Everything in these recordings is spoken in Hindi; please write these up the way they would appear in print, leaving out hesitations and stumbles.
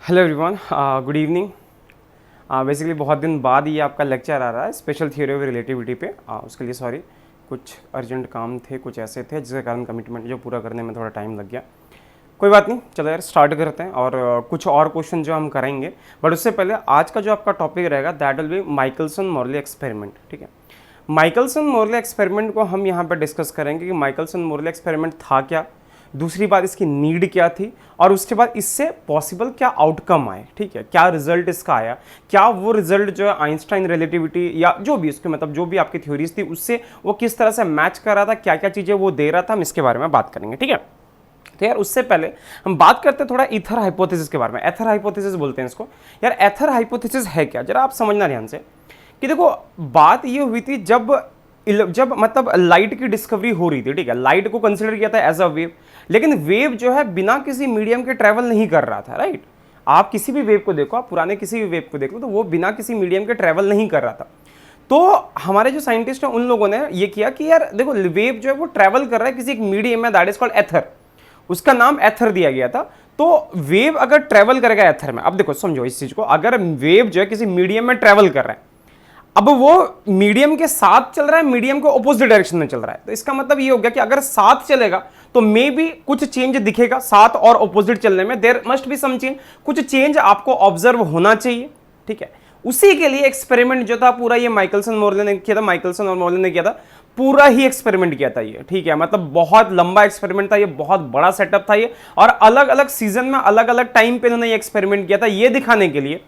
Hello everyone, good evening. Basically बहुत दिन बाद ये आपका लेक्चर आ रहा है स्पेशल थ्योरी ऑफ रिलेटिविटी पे। उसके लिए सॉरी, कुछ अर्जेंट काम थे, कुछ ऐसे थे जिसके कारण कमिटमेंट जो पूरा करने में थोड़ा टाइम लग गया। कोई बात नहीं, चलो यार स्टार्ट करते हैं और कुछ और क्वेश्चन जो हम करेंगे। बट उससे पहले आज का जो आपका टॉपिक रहेगा that will B Michelson-Morley experiment. ठीक है, माइकलसन-मोरले एक्सपेरिमेंट को हम यहाँ पर डिस्कस करेंगे कि माइकलसन-मोरले एक्सपेरिमेंट था क्या, दूसरी बात इसकी नीड क्या थी, और उसके बाद इससे पॉसिबल क्या आउटकम आए। ठीक है, क्या रिजल्ट इसका आया, क्या वो रिजल्ट जो है आइंस्टाइन रिलेटिविटी या जो भी उसके मतलब जो भी आपकी थ्योरीज थी उससे वो किस तरह से मैच कर रहा था, क्या क्या चीज़ें वो दे रहा था, हम इसके बारे में बात करेंगे। ठीक है, तो यार उससे पहले हम बात करते हैं थोड़ा ईथर हाइपोथेसिस के बारे में। एथर हाइपोथेसिस बोलते हैं इसको। यार एथर हाइपोथेसिस है क्या, जरा आप समझना ध्यान से कि देखो बात ये हुई थी जब मतलब लाइट की डिस्कवरी हो रही थी। ठीक है, लाइट को कंसिडर किया था एज अ वेव, लेकिन वेव जो है बिना किसी मीडियम के ट्रैवल नहीं कर रहा था। राइट, आप किसी भी वेव को देखो, आप पुराने किसी भी वेव को देख लो, तो वो बिना किसी मीडियम के ट्रैवल नहीं कर रहा था। तो हमारे जो साइंटिस्ट हैं उन लोगों ने ये किया कि यार देखो वेव जो है वो ट्रैवल कर रहा है किसी एक मीडियम में, दैट इज कॉल्ड एथर। उसका नाम एथर दिया गया था। तो वेव अगर ट्रैवल करेगा एथर में, अब देखो समझो इस चीज को, अगर वेव जो है किसी मीडियम में ट्रैवल कर रहा है, अब वो मीडियम के साथ चल रहा है, मीडियम के ऑपोजिट डायरेक्शन में चल रहा है, तो इसका मतलब ये हो गया कि अगर साथ चलेगा तो मे बी कुछ चेंज दिखेगा साथ और ऑपोजिट चलने में, there must be some change, कुछ चेंज आपको ऑब्जर्व होना चाहिए। ठीक है, उसी के लिए एक्सपेरिमेंट जो था पूरा ये माइकलसन-मोरले ने किया था, माइकलसन और मोरले ने किया था, पूरा ही एक्सपेरिमेंट किया था ये। ठीक है, मतलब बहुत लंबा एक्सपेरिमेंट था ये, बहुत बड़ा सेटअप था ये, और अलग अलग सीजन में अलग अलग टाइम पे इन्होंने ये एक्सपेरिमेंट किया था, ये दिखाने के लिए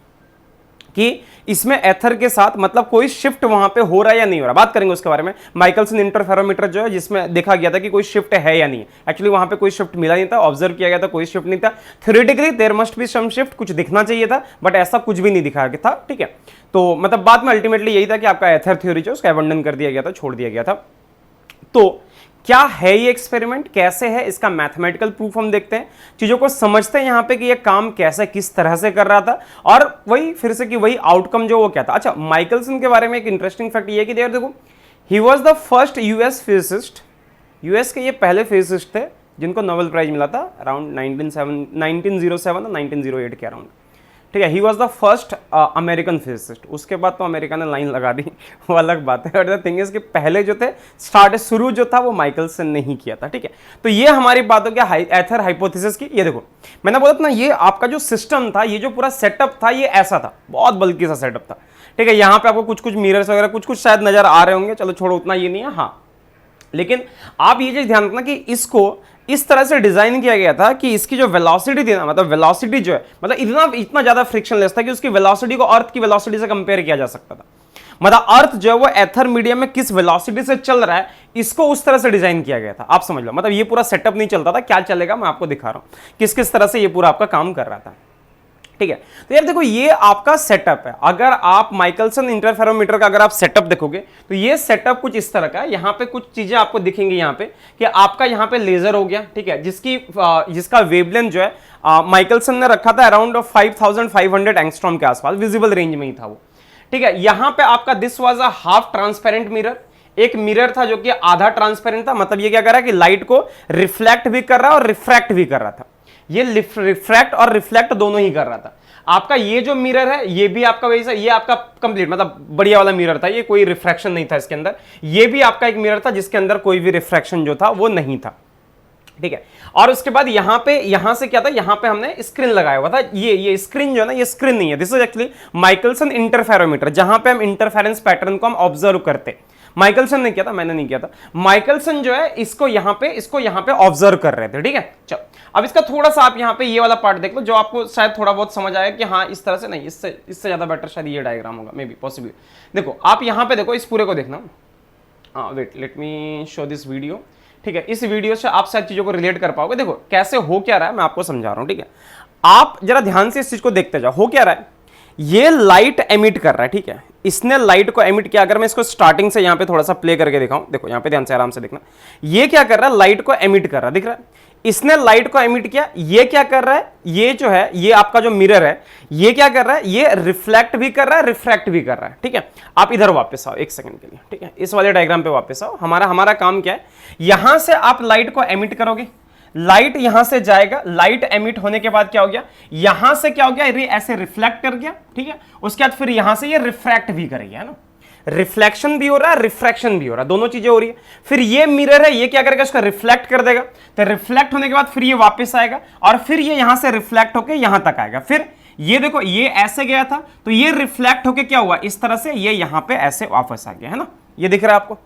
कि इसमें एथर के साथ मतलब कोई शिफ्ट वहां पे हो रहा है या नहीं हो रहा। बात करेंगे उसके बारे में। माइकलसन इंटरफेरोमीटर जो है जिसमें देखा गया था कि कोई शिफ्ट है या नहीं, एक्चुअली वहां पे कोई शिफ्ट मिला नहीं था, ऑब्जर्व किया गया था, कोई शिफ्ट नहीं था। Theoretically there must be some shift, कुछ दिखना चाहिए था, बट ऐसा कुछ भी नहीं दिखा था। ठीक है, तो मतलब बाद में अल्टीमेटली यही था कि आपका एथर थ्योरी जो उसका अबंडन कर दिया गया था, छोड़ दिया गया था। तो क्या है ये एक्सपेरिमेंट, कैसे है, इसका मैथमेटिकल प्रूफ हम देखते हैं, चीजों को समझते हैं यहां पे कि ये काम कैसे किस तरह से कर रहा था, और वही फिर से कि वही आउटकम जो वो क्या था। अच्छा, माइकलसन के बारे में एक इंटरेस्टिंग फैक्ट ये है कि देखो he was the first US physicist, US के ये पहले फिजिसिस्ट थे जिनको नोबेल प्राइज मिला था अराउंड 1907 और 1908 के अराउंड। ठीक है, he was the first American physicist. उसके बाद तो अमेरिका ने लाइन लगा दी, वो अलग बात है, बट द थिंग इज कि पहले जो थे शुरू जो था वो माइकलसन ने ही किया था। ठीक है, तो ये हमारी बात हो गया एथर हाइपोथेसिस की। ये देखो मैंने बोला था ना, ये आपका जो सिस्टम था, ये जो पूरा सेटअप था, ये ऐसा था, बहुत बल्कि सा सेटअप था। ठीक है, यहाँ पे आपको कुछ कुछ मिरर्स वगैरह कुछ कुछ शायद नजर आ रहे होंगे, चलो छोड़ो उतना ये नहीं है। हाँ, लेकिन आप ये चीज ध्यान रखना कि इसको इस तरह से डिजाइन किया गया था कि इसकी जो वेलोसिटी थी ना, मतलब वेलोसिटी जो है मतलब इतना ज्यादा फ्रिक्शनलेस था कि उसकी वेलोसिटी को अर्थ की वेलोसिटी से कंपेयर किया जा सकता था। मतलब अर्थ जो है वो एथर मीडियम में किस वेलोसिटी से चल रहा है, इसको उस तरह से डिजाइन किया गया था। आप समझ लो, मतलब ये पूरा सेटअप नहीं चलता था, क्या चलेगा मैं आपको दिखा रहा हूं किस किस तरह से ये पूरा आपका काम कर रहा था। ठीक है, तो यार देखो ये आपका सेटअप है। अगर आप माइकलसन इंटरफेरोमीटर का अगर आप सेटअप देखोगे तो ये सेटअप कुछ इस तरह का है। यहां पे कुछ चीजें आपको दिखेंगी यहां पे कि आपका यहां पे लेजर हो गया। ठीक है, जिसका वेवलेंथ जो है माइकलसन ने रखा था अराउंड 5500 एंगस्ट्रॉम के आसपास, विजिबल रेंज में ही था वो। ठीक है, यहां पे आपका this was a half transparent mirror, एक मिरर था जो कि आधा ट्रांसपेरेंट था। मतलब ये क्या कर रहा है कि लाइट को रिफ्लेक्ट भी कर रहा है और रिफ्रैक्ट भी कर रहा था। ये रिफ्रैक्ट और रिफ्लेक्ट दोनों ही कर रहा था। आपका ये जो मिरर है ये भी आपका वैसा, ये आपका कंप्लीट मतलब बढ़िया वाला मिरर था, ये कोई रिफ्रैक्शन नहीं था इसके अंदर। ये भी आपका एक मिरर था जिसके अंदर कोई भी रिफ्रैक्शन जो था वो नहीं था। ठीक है, और उसके बाद यहां से क्या था, यहां पे हमने स्क्रीन लगाया हुआ था। ये स्क्रीन जो है ना, ये स्क्रीन नहीं है, this is actually Michelson interferometer, जहां पे हम इंटरफेरेंस पैटर्न को हम ऑब्जर्व करते। माइकलसन ने किया था, मैंने नहीं किया था। माइकलसन जो है इसको यहां पे ऑब्जर्व कर रहे थे। ठीक है, चलो अब इसका थोड़ा सा आप यहां पे ये वाला पार्ट देख लो, जो आपको शायद थोड़ा बहुत समझ आएगा कि हाँ इस तरह से नहीं, इससे ज्यादा बेटर शायद ये डायग्राम होगा, मे बी पॉसिबली। देखो आप यहां पे देखो, इस पूरे को देखना। Wait, let me show this video. ठीक है, इस वीडियो से आप शायद चीजों को रिलेट कर पाओगे। देखो कैसे हो क्या रहा है, मैं आपको समझा रहा हूं। ठीक है, आप जरा ध्यान से इस चीज को देखते जाओ। हो क्या रहा है, ये लाइट एमिट कर रहा है। ठीक है, इसने लाइट को एमिट किया। अगर मैं इसको स्टार्टिंग से यहां पे थोड़ा सा प्ले करके दिखाऊं, देखो यहां पे ध्यान से आराम से देखना, ये क्या कर रहा है, लाइट को एमिट कर रहा है, दिख रहा है। इसने लाइट को एमिट किया, ये क्या कर रहा है, ये जो है ये आपका जो मिरर है ये क्या कर रहा है, ये रिफ्लेक्ट भी कर रहा है, रिफ्रैक्ट भी कर रहा है। ठीक है, आप इधर वापस आओ एक सेकंड के लिए। ठीक है, इस वाले डायग्राम पे वापस आओ। हमारा काम क्या है, यहां से आप लाइट को एमिट करोगे, लाइट यहां से जाएगा, लाइट एमिट होने के बाद क्या हो गया, यहां से क्या हो गया, ये ऐसे रिफ्लेक्ट कर गया, ठीक है। उसके बाद फिर यहां से ये रिफ्रैक्ट भी करेगा, है ना, रिफ्लेक्शन भी हो रहा है, रिफ्रैक्शन भी हो रहा है, दोनों चीजें हो रही है। फिर ये मिरर है, ये क्या करेगा, उसका रिफ्लेक्ट कर देगा, तो रिफ्लेक्ट होने के बाद फिर ये वापस आएगा और फिर ये यहां से रिफ्लेक्ट होकर यहां तक आएगा। फिर ये देखो, ये ऐसे गया था तो ये रिफ्लेक्ट होके क्या हुआ, इस तरह से ये यहां पे ऐसे वापस आ गया, है ना, ये दिख रहा है आपको,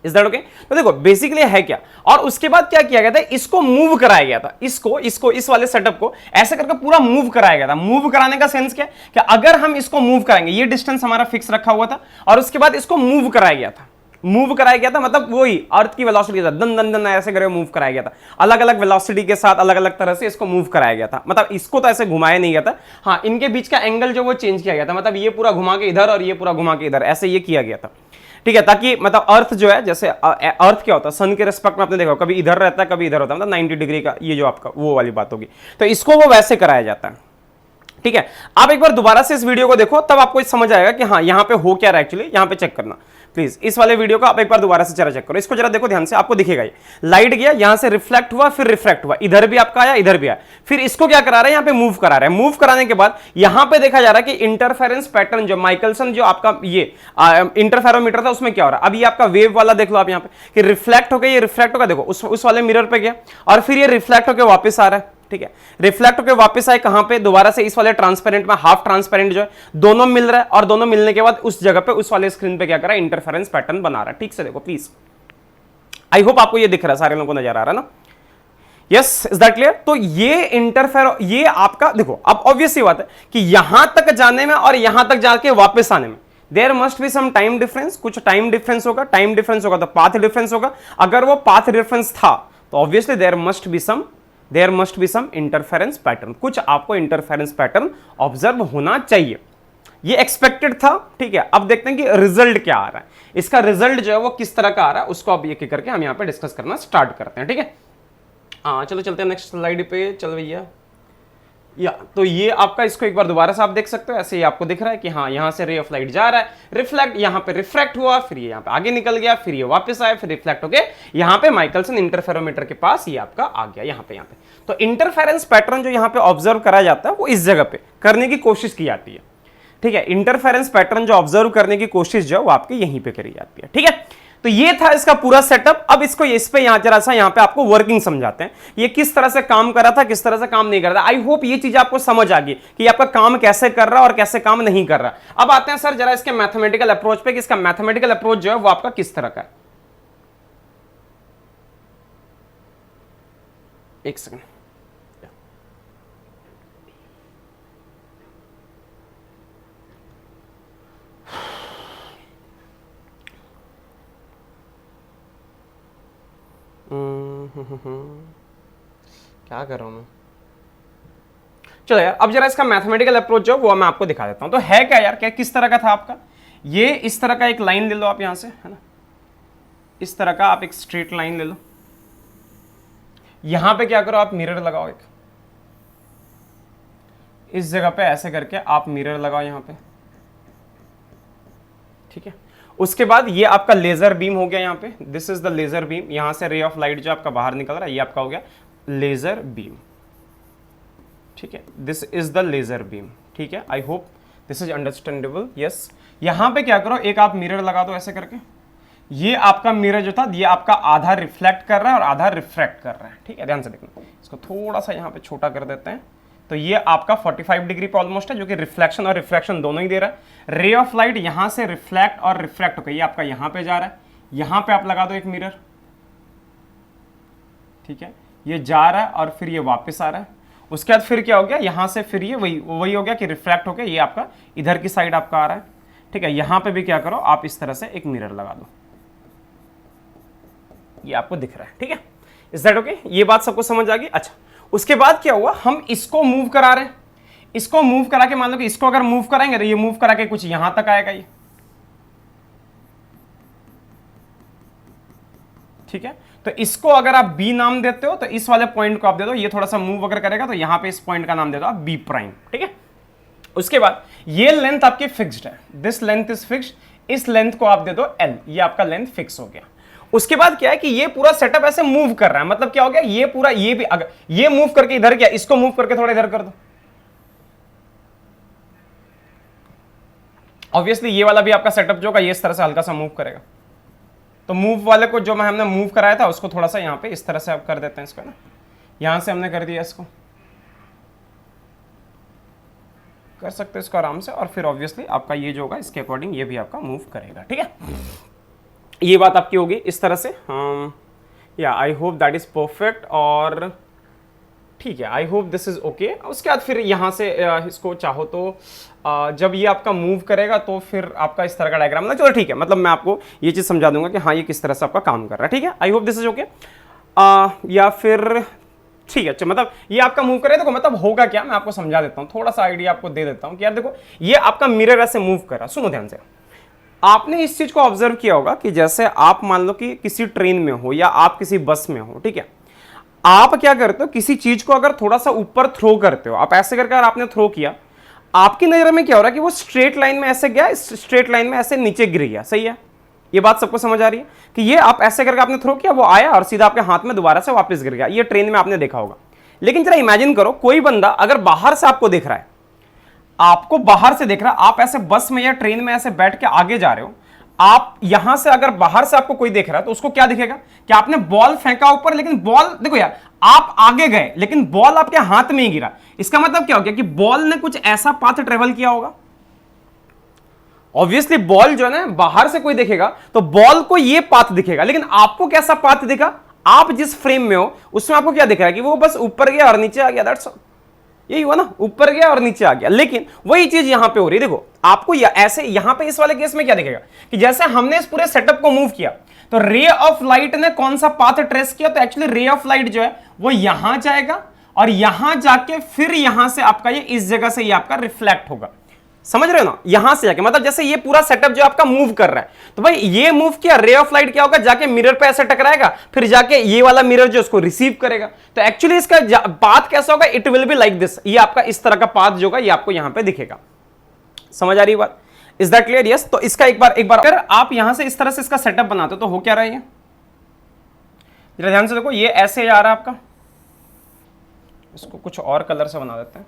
इज दैट ओके। तो देखो बेसिकली है क्या, और उसके बाद क्या किया गया था, इसको मूव कराया गया था, इसको इस वाले सेटअप को ऐसे करके पूरा मूव कराया गया था। मूव कराने का सेंस क्या, कि अगर हम इसको मूव कराएंगे, ये डिस्टेंस हमारा फिक्स रखा हुआ था और उसके बाद इसको मूव कराया गया था। मूव कराया गया था मतलब वही अर्थ की वेलोसिटी के साथ दन दन दन ऐसे करके मूव कराया गया था, अलग अलग वेलोसिटी के साथ अलग अलग तरह से इसको मूव कराया गया था। मतलब इसको तो ऐसे घुमाया नहीं गया था, हाँ इनके बीच का एंगल जो वो चेंज किया गया था, मतलब ये पूरा घुमा के इधर और ये पूरा घुमा के इधर, ऐसे ये किया गया था, ठीक है, ताकि मतलब अर्थ जो है, जैसे अर्थ क्या होता है सन के रिस्पेक्ट में आपने देखा कभी इधर रहता है कभी इधर होता है, मतलब 90 डिग्री का ये जो आपका वो वाली बात होगी, तो इसको वो वैसे कराया जाता है, ठीक है। आप एक बार दोबारा से इस वीडियो को देखो, तब आपको समझ आएगा कि हाँ यहाँ पे हो क्या रहा है एक्चुअली, यहाँ पे चेक करना प्लीज, इस वाले वीडियो को आप एक बार दोबारा से जरा चेक करो, इसको जरा देखो ध्यान से, आपको दिखेगा ये लाइट गया, यहां से रिफ्लेक्ट हुआ, फिर रिफ्रैक्ट हुआ, इधर भी आपका आया इधर भी आया, फिर इसको क्या करा रहा है, यहाँ पे मूव करा रहा है। मूव कराने के बाद यहां पे देखा जा रहा है कि इंटरफेरेंस पैटर्न जो माइकलसन जो आपका ये इंटरफेरोमीटर था उसमें क्या हो रहा है, अब ये आपका वेव वाला देख लो आप यहाँ पे कि रिफ्लेक्ट होकर ये रिफ्लेक्ट होगा, देखो उस वाले मिरर पे गया और फिर ये रिफ्लेक्ट होकर वापस आ रहा है, ठीक है। रिफ्लेक्ट होकर वापस आए कहां पे, दोबारा से इस वाले ट्रांसपेरेंट में, हाफ ट्रांसपेरेंट जो है दोनों मिल रहा है, और दोनों मिलने के बाद उस जगह पे उस वाले स्क्रीन पे क्या कर रहा है, इंटरफेरेंस पैटर्न बना रहा है। ठीक से देखो प्लीज, आई होप आपको ये दिख रहा है, सारे लोगों को नजर आ रहा है ना, यस, इज दैट क्लियर। तो ये इंटरफेरो, ये आपका देखो, अब ऑब्वियस सी बात है कि यहां तक जाने में और यहां तक जाके वापस आने में there must be some time difference, कुछ टाइम डिफरेंस होगा, टाइम डिफरेंस होगा तो पाथ डिफरेंस होगा, अगर वो पाथ डिफरेंस था तो obviously there must be some interference pattern, कुछ आपको इंटरफेरेंस पैटर्न ऑब्जर्व होना चाहिए, ये एक्सपेक्टेड था, ठीक है। अब देखते हैं कि रिजल्ट क्या आ रहा है, इसका रिजल्ट जो है वो किस तरह का आ रहा है, उसको अब एक एक करके हम यहाँ पे डिस्कस करना स्टार्ट करते हैं, ठीक है। हाँ चलो चलते हैं नेक्स्ट स्लाइड पे, चल भैया, या तो ये आपका, इसको एक बार दोबारा से आप देख सकते हो, ऐसे ही आपको दिख रहा है कि हाँ यहाँ से रे ऑफ लाइट जा रहा है, रिफ्लेक्ट यहाँ पे रिफ्रैक्ट हुआ, फिर ये यहाँ पे आगे निकल गया, फिर ये वापस आया, फिर रिफ्लेक्ट होके यहाँ पे माइकलसन इंटरफेरोमीटर के पास ये आपका आ गया यहाँ पे। तो इंटरफेरेंस पैटर्न जो यहाँ पे ऑब्जर्व करा जाता है वो इस जगह पे करने की कोशिश की जाती है, ठीक है। इंटरफेरेंस पैटर्न जो ऑब्जर्व करने की कोशिश जो है वो आपकी यहीं पे करी जाती है, ठीक है। तो ये था इसका पूरा सेटअप। अब इसको इस पे यहां जरा सा यहाँ पे आपको वर्किंग समझाते हैं, ये किस तरह से काम कर रहा था, किस तरह से काम नहीं कर रहा था। आई होप ये चीज आपको समझ आ गई कि आपका काम कैसे कर रहा है और कैसे काम नहीं कर रहा। अब आते हैं सर जरा इसके मैथमेटिकल अप्रोच पे कि इसका मैथमेटिकल अप्रोच जो है वो आपका किस तरह का है। एक सेकंड, क्या कर रहा हूं मैं, चलो यार अब जरा इसका मैथमेटिकल अप्रोच जो वो मैं आपको दिखा देता हूं। तो है क्या यार, क्या किस तरह का था आपका, ये इस तरह का एक लाइन ले लो आप यहां से, है ना, इस तरह का आप एक स्ट्रेट लाइन ले लो, यहां पे क्या करो आप मिरर लगाओ, एक इस जगह पे ऐसे करके आप मिरर लगाओ यहां पे, ठीक है। उसके बाद ये आपका लेजर बीम हो गया, यहाँ पे this is the laser beam, यहां से रे ऑफ लाइट जो आपका बाहर निकल रहा है ये आपका हो गया लेजर बीम, ठीक है। This is the laser beam, ठीक है। I hope this is understandable, yes. यहां पे क्या करो, एक आप मिरर लगा दो ऐसे करके, ये आपका मिरर जो था ये आपका आधा रिफ्लेक्ट कर रहा है और आधा रिफ्रैक्ट कर रहा है, ठीक है। ध्यान से देखना, इसको थोड़ा सा यहाँ पे छोटा कर देते हैं, तो ये आपका 45 डिग्री पे ऑलमोस्ट है, जो कि रिफ्लेक्शन और रिफ्रैक्शन दोनों ही दे रहा है। रे ऑफ लाइट यहां से रिफ्लेक्ट और रिफ्रैक्ट होकर ये आपका यहां पे जा रहा है, यहां पे आप लगा दो एक मिरर, ठीक है। ये जा रहा है और फिर ये वापस आ रहा है, उसके बाद फिर क्या हो गया, यहां से फिर ये वही हो गया कि रिफ्लेक्ट होकर ये आपका इधर की साइड आपका आ रहा है, ठीक है। यहां पे भी क्या करो आप इस तरह से एक मिरर लगा दो, ये आपको दिख रहा है, ठीक है। इज दैट ओके, ये बात सबको समझ आ गई। अच्छा, उसके बाद क्या हुआ, हम इसको मूव करा रहे हैं, इसको मूव करा के मान लो कि इसको अगर मूव कराएंगे तो ये मूव करा के कुछ यहां तक आएगा ये, ठीक है। तो इसको अगर आप बी नाम देते हो तो इस वाले पॉइंट को आप दे दो, ये थोड़ा सा मूव अगर करेगा तो यहां पे इस पॉइंट का नाम दे दो आप बी प्राइम, ठीक है। उसके बाद ये लेंथ आपकी फिक्स्ड है, दिस लेंथ इज फिक्स्ड, इस लेंथ को आप दे दो एल, ये आपका लेंथ फिक्स हो गया। उसके बाद क्या है कि ये पूरा सेटअप ऐसे मूव कर रहा है, मतलब क्या हो गया, ये पूरा, ये भी अगर ये मूव करके इधर गया, इसको मूव करके थोड़ा इधर कर दो, ऑब्वियसली ये वाला भी आपका सेटअप जो होगा ये इस तरह से हल्का सा मूव करेगा। तो मूव वाले को जो हमने मूव कराया था उसको थोड़ा सा यहाँ पे इस तरह से आप कर देते हैं इसको ना, यहां से हमने कर दिया, इसको कर सकते हैं इसको आराम से, और फिर ऑब्वियसली आपका ये जो होगा इसके अकॉर्डिंग ये भी आपका मूव करेगा। ठीक है, ये बात आपकी होगी इस तरह से। या I hope that is perfect, और ठीक है, I hope this is okay. उसके बाद फिर यहाँ से इसको चाहो तो जब ये आपका मूव करेगा तो फिर आपका इस तरह का डायग्राम ना, चलो ठीक है, मतलब मैं आपको ये चीज़ समझा दूंगा कि हाँ ये किस तरह से आपका काम कर रहा है। ठीक है, I hope this is okay. या फिर ठीक है, मतलब ये आपका मूव करे, देखो मतलब होगा क्या, मैं आपको समझा देता हूँ, थोड़ा सा आइडिया आपको दे देता हूँ कि यार देखो ये आपका मिरर ऐसे मूव कर रहा, सुनो ध्यान से। आपने इस चीज को ऑब्जर्व किया होगा कि जैसे आप मान लो कि किसी ट्रेन में हो या आप किसी बस में हो, ठीक है, आप क्या करते हो, किसी चीज को अगर थोड़ा सा ऊपर थ्रो करते हो, आप ऐसे करके अगर आपने थ्रो किया, आपकी नजर में क्या हो रहा है कि वो स्ट्रेट लाइन में ऐसे गया, स्ट्रेट लाइन में ऐसे नीचे गिर गया, सही है, ये बात सबको समझ आ रही है कि ये आप ऐसे करके आपने थ्रो किया, वो आया और सीधा आपके हाथ में दोबारा से वापस गिर गया, ये ट्रेन में आपने देखा होगा। लेकिन जरा इमेजिन करो, कोई बंदा अगर बाहर से आपको देख रहा है, आपको बाहर से देख रहा है, आप ऐसे बस में या ट्रेन में ऐसे बैठ के आगे जा रहे हो, आप यहां से अगर बाहर से आपको कोई देख रहा है तो उसको क्या दिखेगा कि आपने बॉल फेंका ऊपर, लेकिन बॉल देखो यार, आप आगे गए लेकिन बॉल आपके हाथ में ही गिरा। इसका मतलब क्या हो गया कि बॉल ने कुछ ऐसा पाथ ट्रेवल किया होगा। ऑब्वियसली बॉल जो है ना, बाहर से कोई देखेगा तो बॉल को ये पाथ दिखेगा, लेकिन आपको कैसा पाथ दिखा, आप जिस फ्रेम में हो उसमें आपको क्या दिख रहा है कि वो बस ऊपर गया और नीचे आ गया, दैट्स ऑल, यही हुआ ना, ऊपर गया और नीचे आ गया। लेकिन वही चीज यहां पे हो रही है, देखो आपको ऐसे यहां पे इस वाले केस में क्या दिखेगा कि जैसे हमने इस पूरे सेटअप को मूव किया तो रे ऑफ लाइट ने कौन सा पाथ ट्रेस किया, तो एक्चुअली रे ऑफ लाइट जो है वो यहां जाएगा और यहां जाके फिर यहां से आपका ये इस जगह से ये आपका रिफ्लेक्ट होगा, समझ रहे हो ना, यहां से जाके, मतलब जैसे ये पूरा सेटअप जो आपका मूव कर रहा है, तो भाई ये मूव किया, रे ऑफ लाइट क्या होगा, जाके मिरर पे ऐसे टकराएगा, फिर जाके ये वाला मिरर जो उसको रिसीव करेगा। तो एक्चुअली इसका पाथ कैसा होगा, it will be like this, ये आपका इस तरह का पाथ जो होगा ये आपको यहां पे दिखेगा। समझ आ रही बात, इज दैट क्लियर? यस। तो इसका एक बार अगर आप यहां से इस तरह से इसका सेटअप बनाते हो तो हो क्या रहा है, जरा ध्यान से देखो, ये ऐसे आ रहा है आपका, इसको कुछ और कलर से बना देते हैं।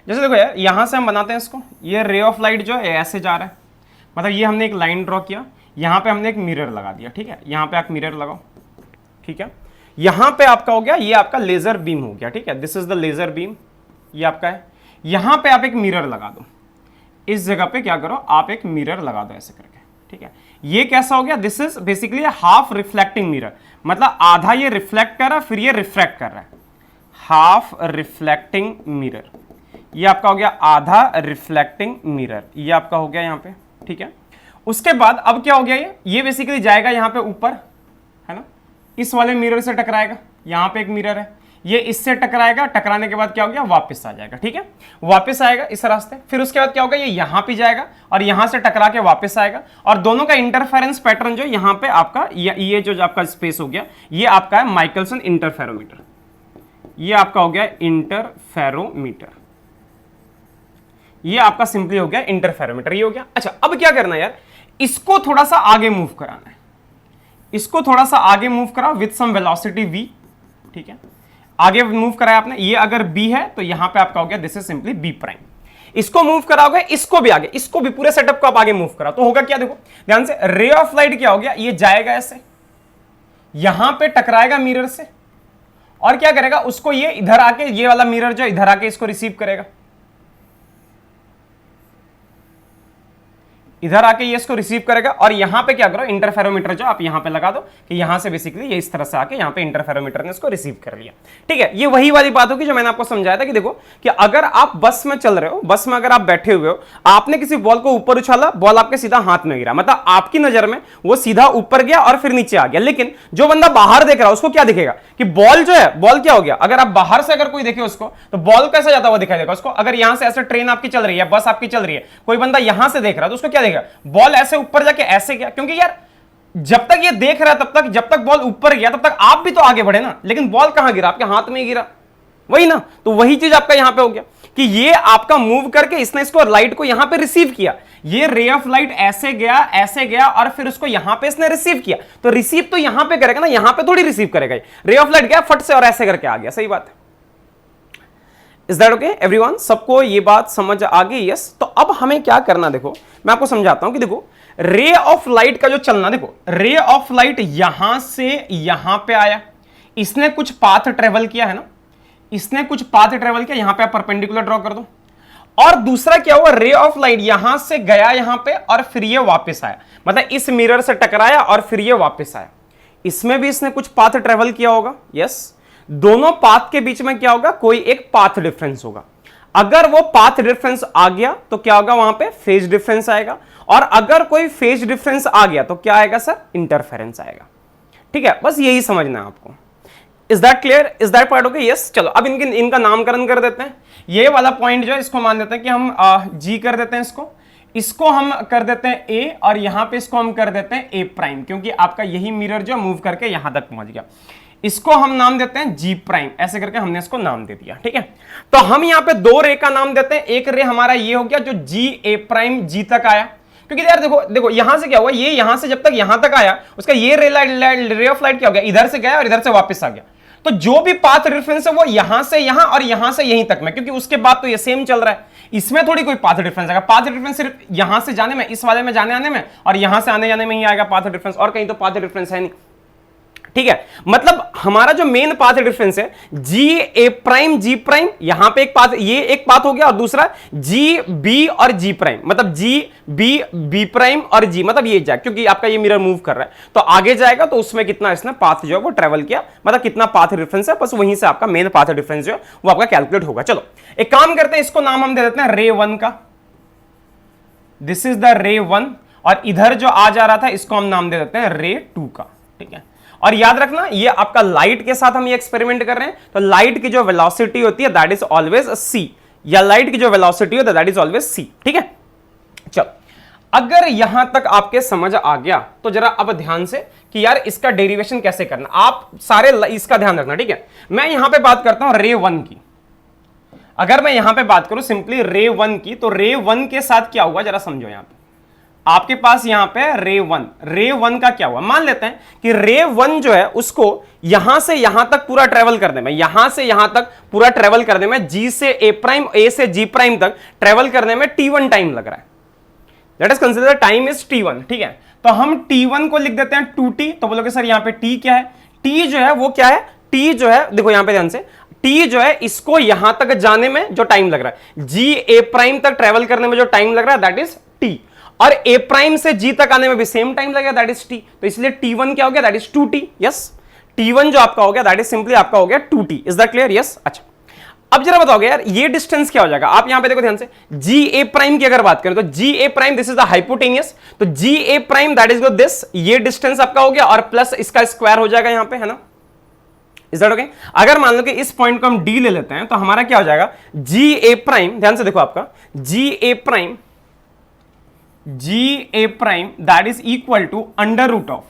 जैसे देखो यार, यहां से हम बनाते हैं इसको, ये रे ऑफ लाइट जो है ऐसे जा रहा है, मतलब ये हमने एक लाइन ड्रॉ किया, यहां पे हमने एक मिरर लगा दिया, ठीक है, यहां पे आप मिरर लगाओ, ठीक है, यहां पे आपका हो गया, ये आपका लेजर बीम हो गया, ठीक है, this is the laser beam, ये आपका है। यहां पे आप एक मिरर लगा दो, इस जगह पे क्या करो, आप एक मिरर लगा दो ऐसे करके, ठीक है। ये कैसा हो गया, this is basically half reflecting mirror, मतलब आधा ये रिफ्लेक्ट कर रहा है, फिर ये रिफ्रैक्ट कर रहा है, हाफ रिफ्लेक्टिंग मिरर, ये आपका हो गया आधा रिफ्लेक्टिंग मिरर, ये आपका हो गया यहाँ पे, ठीक है। उसके बाद अब क्या हो गया, ये बेसिकली जाएगा यहाँ पे ऊपर, है ना, इस वाले मिरर से टकराएगा, यहाँ पे एक मिरर है, ये इससे टकराएगा, टकराने के बाद क्या हो गया, वापस आ जाएगा, ठीक है, वापस आएगा इस रास्ते, फिर उसके बाद क्या होगा, ये यहाँ पे जाएगा और यहाँ से टकरा के वापस आएगा, और दोनों का इंटरफेरेंस पैटर्न जो यहाँ पे आपका ये जो आपका स्पेस हो गया, ये आपका है माइकलसन इंटरफेरोमीटर, ये आपका हो गया इंटरफेरोमीटर, ये आपका सिंपली हो गया इंटरफेरोमीटर, ये हो गया। अच्छा, अब क्या करना है यार, इसको थोड़ा सा आगे मूव कराना है, इसको थोड़ा सा आगे मूव कराओ विद सम वेलोसिटी v, ठीक है, आगे मूव कराया आपने, ये अगर b है तो यहां पे आपका हो गया this is simply b prime, इसको मूव कराओगे, इसको भी आगे, इसको भी पूरे सेटअप को आप आगे मूव कराओ तो होगा क्या, देखो ध्यान से, रे ऑफ लाइट क्या हो गया, ये जाएगा ऐसे, यहां पे टकराएगा मिरर से, और क्या करेगा, उसको ये इधर आके, ये वाला मिरर जो इधर आके इसको रिसीव करेगा, इधर आके ये इसको रिसीव करेगा, और यहां पे क्या करो, इंटरफेरोमीटर जो आप यहां पे लगा दो कि यहां से बेसिकली ये इस तरह से आके यहां पे इंटरफेरोमीटर ने इसको रिसीव कर लिया, ठीक है। ये वही वाली बात होगी जो मैंने आपको समझाया था कि देखो कि अगर आप बस में चल रहे हो, बस में अगर आप बैठे हुए हो, आपने किसी बॉल को ऊपर उछाला, बॉल आपके सीधा हाथ में गिरा, मतलब आपकी नजर में वो सीधा ऊपर गया और फिर नीचे आ गया, लेकिन जो बंदा बाहर देख रहा है उसको क्या दिखेगा कि बॉल जो है, बॉल क्या हो गया, अगर आप बाहर से अगर कोई देखे उसको तो बॉल कैसा जाता हुआ दिखाई देगा उसको, अगर यहां से ऐसे ट्रेन आपकी चल रही है, बस आपकी चल रही है, कोई बंदा यहां से देख रहा है तो उसको क्या देखेगा, बॉल ऐसे ऊपर जाके ऐसे गया, क्योंकि यार जब तक ये देख रहा है तब तक, जब तक बॉल ऊपर गया तब तक आप भी तो आगे बढ़े ना, लेकिन बॉल कहां गिरा, आपके हाथ में ही गिरा, वही ना, तो वही चीज आपका यहां पे हो गया कि ये आपका मूव करके इसने इसको लाइट को यहां पे रिसीव किया, ये रे ऑफ लाइट ऐसे गया और फिर उसको यहां पे इसने रिसीव किया, तो रिसीव तो यहां पे करेगा ना, यहां पे थोड़ी रिसीव करेगा, रे ऑफ लाइट गया फट से और ऐसे करके आ गया, सही बात है। इज दैट ओके एवरीवन, सबको ये बात समझ आ गई? यस। तो अब हमें क्या करना, देखो मैं आपको समझाता हूं कि देखो रे ऑफ लाइट का जो चलना, देखो रे ऑफ लाइट यहां से यहां पे आया, इसने कुछ पाथ ट्रेवल किया है ना, इसने कुछ पाथ ट्रेवल किया, यहां पे आप परपेंडिकुलर ड्रॉ कर दो, और दूसरा क्या हुआ, रे ऑफ लाइट यहां से गया यहां पे और फिर ये वापस आया, मतलब इस मिरर से टकराया और फिर ये वापस आया, इसमें भी इसने कुछ पाथ ट्रेवल किया होगा। यस, दोनों पाथ के बीच में क्या होगा, कोई एक पाथ डिफरेंस होगा। अगर वो पाथ डिफरेंस आ गया तो क्या होगा, वहां पे फेज डिफरेंस आएगा, और अगर कोई फेज डिफरेंस आ गया तो क्या आएगा सर, इंटरफेरेंस आएगा। ठीक है, बस यही समझना है आपको। Is that clear? Is that part okay? Yes. चलो अब इनका नामकरण कर देते हैं। ये वाला पॉइंट जो है इसको मान देते हैं कि हम जी कर देते हैं, इसको हम कर देते हैं ए, और यहां पे इसको हम कर देते हैं ए प्राइम, क्योंकि आपका यही मिरर जो मूव करके यहां तक पहुंच गया। इसको हम नाम देते हैं जी प्राइम, ऐसे करके हमने इसको नाम दे दिया। ठीक है, तो हम यहां पे दो रे का नाम देते हैं। एक रे हमारा ये हो गया जो जी ए प्राइम जी तक आया, क्योंकि यार देखो यहां से क्या हुआ, ये यहां से जब तक यहां तक आया उसका ये रे ऑफ लाइट क्या हो गया, इधर से गया और इधर से वापस आ गया। तो जो भी पाथ डिफरेंस है वो यहां से यहां और यहां से यहीं तक में, क्योंकि उसके बाद तो ये सेम चल रहा है, इसमें थोड़ी कोई पाथ डिफरेंस आएगा। पाथ डिफरेंस सिर्फ यहां से जाने में, इस वाले में जाने आने में, और यहां से आने जाने में ही आएगा पाथ डिफरेंस, और कहीं तो पाथ डिफरेंस है नहीं। ठीक है, मतलब हमारा जो मेन पाथ डिफरेंस है जी ए प्राइम जी प्राइम, यहां पे एक पाथ, ये एक पाथ हो गया, और दूसरा जी बी और जी प्राइम, मतलब जी बी बी प्राइम और जी, मतलब ये जाए, क्योंकि आपका ये मिरर मूव कर रहा है तो आगे जाएगा, तो उसमें कितना इसने पाथ जो है वो ट्रेवल किया, मतलब कितना पाथ डिफरेंस है, बस वहीं से आपका मेन पाथ डिफरेंस जो है वो आपका कैलकुलेट होगा। चलो एक काम करते हैं, इसको नाम हम दे देते हैं रे 1 का, दिस इज द रे 1, और इधर जो आ जा रहा था इसको हम नाम दे देते हैं रे 2 का। ठीक है, और याद रखना ये आपका लाइट के साथ हम ये एक्सपेरिमेंट कर रहे हैं, तो लाइट की जो वेलोसिटी होती है दैट इज ऑलवेज सी, या लाइट की जो वेलोसिटी होती है दैट इज ऑलवेज सी। ठीक है, चलो अगर यहां तक आपके समझ आ गया तो जरा अब ध्यान से कि यार इसका डेरिवेशन कैसे करना, आप सारे इसका ध्यान रखना। ठीक है, मैं यहां पे बात करता हूं रे 1 की, अगर मैं यहां पे बात करूं सिंपली रे 1 की, तो रे 1 के साथ क्या हुआ जरा समझो। यहां पे आपके पास यहां पे रे 1 का क्या हुआ, मान लेते हैं कि रे 1 जो है उसको यहां से यहां तक पूरा ट्रेवल करने में, यहां से यहां तक पूरा ट्रेवल करने में, जी से ए प्राइम, ए से जी प्राइम तक ट्रेवल करने में T1 टाइम लग रहा है, let us consider time is T1। ठीक है, तो हम T1 को लिख देते हैं 2T, तो बोलोगे सर यहां पे T क्या है, T जो है वो क्या है, T जो है देखो यहां पे ध्यान से, T जो है इसको यहां तक जाने में जो टाइम लग रहा है, जी ए प्राइम तक ट्रेवल करने में जो टाइम लग रहा है दैट इज T, और ए प्राइम से जी तक आने में भी सेम टाइम लगेगा दैट इज T, तो इसलिए T1 क्या हो गया that is 2T। Yes, T1 जो आपका हो गया दैट इज सिंपली आपका हो गया 2T। Is that clear? Yes. अच्छा अब जरा बताओगे यार ये डिस्टेंस क्या हो जाएगा, आप यहां पे देखो ध्यान से, जी ए प्राइम की अगर बात करें तो G A prime this is the hypotenuse, तो G A prime that is this, ये डिस्टेंस आपका हो गया और प्लस इसका स्क्वायर हो जाएगा यहां पे, है ना। Is that okay? अगर मान लो कि इस पॉइंट को हम डी ले लेते हैं तो हमारा क्या हो जाएगा, जी ए प्राइम, ध्यान से देखो आपका G A prime that is equal to under root of,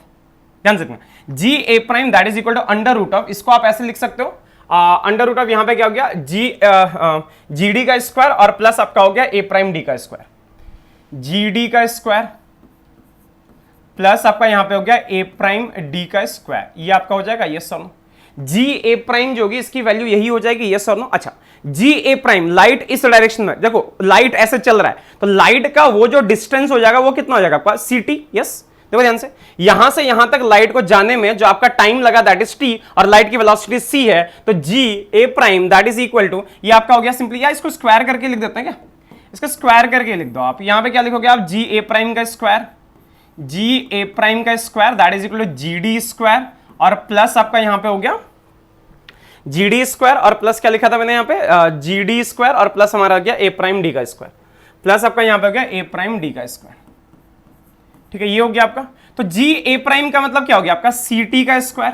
ध्यान से G A prime that is equal to under root of, इसको आप ऐसे लिख सकते हो अंडर रूट ऑफ, यहां पे क्या हो गया जी डी का स्क्वायर और प्लस आपका हो गया ए प्राइम डी का स्क्वायर, जी डी का स्क्वायर प्लस आपका यहां पे हो गया ए प्राइम डी का स्क्वायर, ये आपका हो जाएगा यस और नो। जी ए प्राइम जो होगी इसकी वैल्यू यही हो जाएगी यस और नो। अच्छा जी ए प्राइम, लाइट इस डायरेक्शन में, देखो लाइट ऐसे चल रहा है तो लाइट का वो जो डिस्टेंस हो जाएगा वो कितना हो जाएगा आपका ct। यस, देखो ध्यान से यहां तक लाइट को जाने में जो आपका टाइम लगा दैट इज t, और लाइट की वेलोसिटी c है, तो G A prime that is equal to, ये आपका हो गया सिंपली, या इसको स्क्वायर करके लिख देते हैं क्या, इसको स्क्वायर करके लिख दो आप, यहां पे क्या लिखोगे आप, जी ए प्राइम का स्क्वायर, जी ए प्राइम का square that is equal to G D square, और प्लस आपका यहां पे हो गया जी डी स्क्वायर, और प्लस क्या लिखा था मैंने यहां पे जी डी स्क्वायर, और प्लस हमारा हो गया ए प्राइम डी का स्क्वायर, प्लस आपका यहां पे हो गया ए प्राइम डी का स्क्वायर। ठीक है, ये हो गया आपका, तो जी ए प्राइम का मतलब क्या हो गया आपका सी टी का square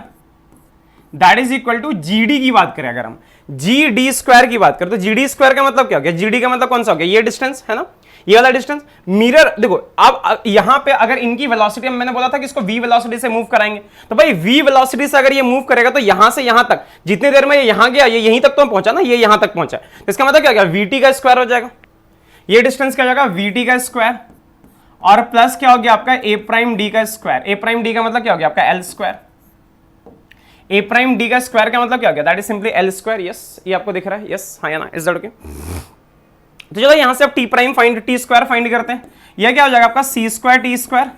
that is equal to G D की बात करें, अगर हम जी डी स्क्वायर की बात करें तो जी डी स्क्वायर का मतलब क्या हो गया, जी डी का मतलब कौन सा हो गया, ये डिस्टेंस है ना, ये वाला डिस्टेंस मिरर देखो। अब यहां पे अगर इनकी वेलोसिटी, मैंने बोला था कि इसको v वेलोसिटी से मूव कराएंगे, तो भाई v वेलोसिटी से अगर ये मूव करेगा तो यहां से यहां तक जितनी देर में ये यहां गया, ये यहीं तक तो पहुंचा ना, ये यहां तक पहुंचा, तो इसका मतलब क्या हो गया, vt का स्क्वायर हो जाएगा। ये डिस्टेंस क्या हो जाएगा, vt का स्क्वायर, और प्लस क्या हो गया आपका a प्राइम d का स्क्वायर। a प्राइम d का मतलब क्या हो गया आपका l square. a prime d का स्क्वायर का मतलब क्या हो गया, that is simply l square. Yes, ये आपको दिख रहा है, यस हाँ या ना, इज दैट ओके। तो चलो यहां से आप T prime find, T square find करते हैं। यह क्या हो जाएगा आपका C square T square